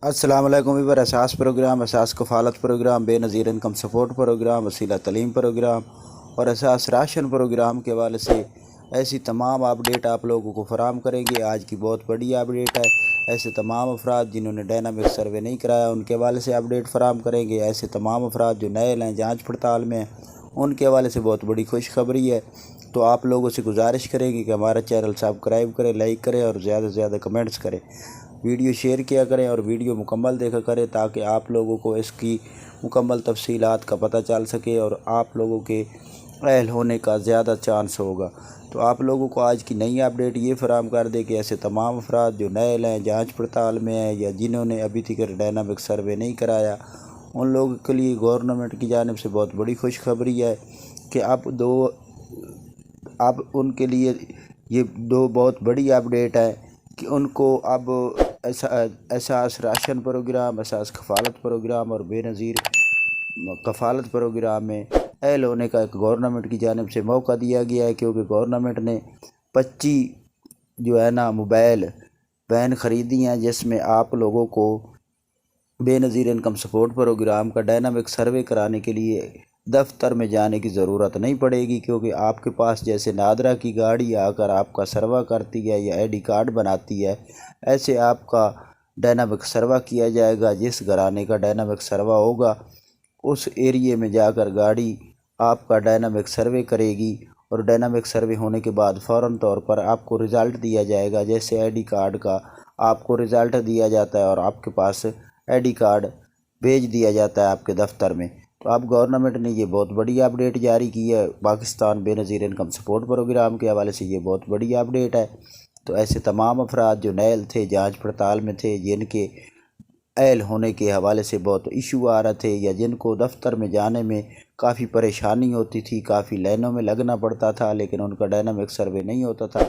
السلام علیکم ویور اساس پروگرام، اساس کفالت پروگرام، بے نظیر انکم سپورٹ پروگرام، وسیلہ تعلیم پروگرام اور اساس راشن پروگرام کے حوالے سے ایسی تمام اپڈیٹ آپ لوگوں کو فراہم کریں گے۔ آج کی بہت بڑی اپڈیٹ ہے۔ ایسے تمام افراد جنہوں نے ڈائنامک سروے نہیں کرایا ان کے حوالے سے اپڈیٹ فراہم کریں گے۔ ایسے تمام افراد جو نئے ہیں، جانچ پڑتال میں ہیں، ان کے حوالے سے بہت بڑی خوشخبری ہے۔ تو آپ لوگوں سے گزارش کریں گے کہ ہمارا چینل سبسکرائب کریں، لائک کریں اور زیادہ سے زیادہ کمنٹس کریں، ویڈیو شیئر کیا کریں اور ویڈیو مکمل دیکھا کریں تاکہ آپ لوگوں کو اس کی مکمل تفصیلات کا پتہ چل سکے اور آپ لوگوں کے اہل ہونے کا زیادہ چانس ہوگا۔ تو آپ لوگوں کو آج کی نئی اپڈیٹ یہ فراہم کر دے کہ ایسے تمام افراد جو نئے ہیں، جانچ پڑتال میں ہیں یا جنہوں نے ابھی تک ڈائنامک سروے نہیں کرایا، ان لوگوں کے لیے گورنمنٹ کی جانب سے بہت بڑی خوشخبری ہے کہ اب ان کے لیے یہ دو بہت بڑی اپڈیٹ ہے کہ ان کو اب اساس راشن پروگرام، اساس کفالت پروگرام اور بے نظیر کفالت پروگرام میں اہل ہونے کا ایک گورنمنٹ کی جانب سے موقع دیا گیا ہے، کیونکہ گورنمنٹ نے 25 موبائل وین خریدی ہیں جس میں آپ لوگوں کو بے نظیر انکم سپورٹ پروگرام کا ڈائنامک سروے کرانے کے لیے دفتر میں جانے کی ضرورت نہیں پڑے گی، کیونکہ آپ کے پاس جیسے نادرا کی گاڑی آ کر آپ کا سروے کرتی ہے یا ID کارڈ بناتی ہے، ایسے آپ کا ڈائنامک سروے کیا جائے گا۔ جس گھرانے کا ڈائنامک سروے ہوگا اس ایریے میں جا کر گاڑی آپ کا ڈائنامک سروے کرے گی اور ڈائنامک سروے ہونے کے بعد فوراً طور پر آپ کو رزلٹ دیا جائے گا، جیسے ID کارڈ کا آپ کو رزلٹ دیا جاتا ہے اور آپ کے پاس ID کارڈ بھیج دیا جاتا ہے آپ کے دفتر میں۔ تو اب گورنمنٹ نے یہ بہت بڑی اپڈیٹ جاری کی ہے پاکستان بے نظیر انکم سپورٹ پروگرام کے حوالے سے، یہ بہت بڑی اپڈیٹ ہے۔ تو ایسے تمام افراد جو نئے تھے، جانچ پڑتال میں تھے، جن کے اہل ہونے کے حوالے سے بہت ایشو آ رہے تھے یا جن کو دفتر میں جانے میں کافی پریشانی ہوتی تھی، کافی لائنوں میں لگنا پڑتا تھا لیکن ان کا ڈائنامک سروے نہیں ہوتا تھا،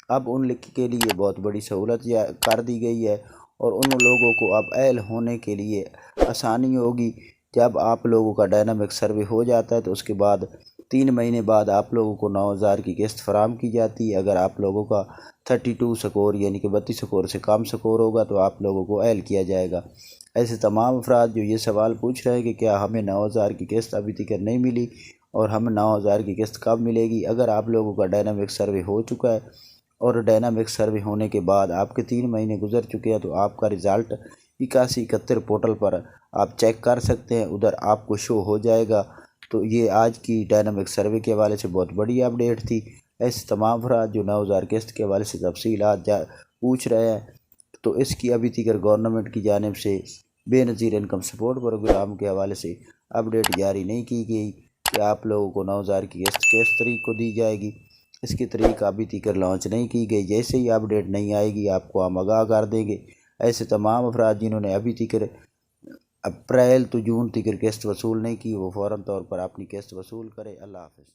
اب ان کے لیے بہت بڑی سہولت کر دی گئی ہے اور ان لوگوں کو اب اہل ہونے کے لیے آسانی ہوگی۔ جب آپ لوگوں کا ڈائنامک سروے ہو جاتا ہے تو اس کے بعد 3 مہینے بعد آپ لوگوں کو 9,000 کی قسط فراہم کی جاتی ہے۔ اگر آپ لوگوں کا 32 سکور یعنی کہ 32 سکور سے کم سکور ہوگا تو آپ لوگوں کو اہل کیا جائے گا۔ ایسے تمام افراد جو یہ سوال پوچھ رہے ہیں کہ کیا ہمیں 9,000 کی قسط ابھی تک نہیں ملی اور ہمیں 9,000 کی قسط کب ملے گی، اگر آپ لوگوں کا ڈائنامک سروے ہو چکا ہے اور ڈائنامک سروے ہونے کے بعد آپ کے 3 مہینے گزر چکے ہیں تو آپ کا رزلٹ 8171 پورٹل پر آپ چیک کر سکتے ہیں، ادھر آپ کو شو ہو جائے گا۔ تو یہ آج کی ڈائنامک سروے کے حوالے سے بہت بڑی اپڈیٹ تھی۔ ایسے تمام افراد جو 9,000 قسط کے حوالے سے تفصیلات پوچھ رہے ہیں تو اس کی ابھی تک گورنمنٹ کی جانب سے بے نظیر انکم سپورٹ پروگرام کے حوالے سے اپڈیٹ جاری نہیں کی گئی کہ آپ لوگوں کو 9,000 کی قسط کس طریق کو دی جائے گی۔ اس کی طریق ابھی تک لانچ نہیں کی گئی، جیسے ہی اپڈیٹ نہیں آئے گی آپ کو ہم آگاہ کر دیں گے۔ ایسے تمام افراد جنہوں نے ابھی تک اپریل تو جون تک قسط وصول نہیں کی وہ فوراً طور پر اپنی قسط وصول کرے۔ اللہ حافظ۔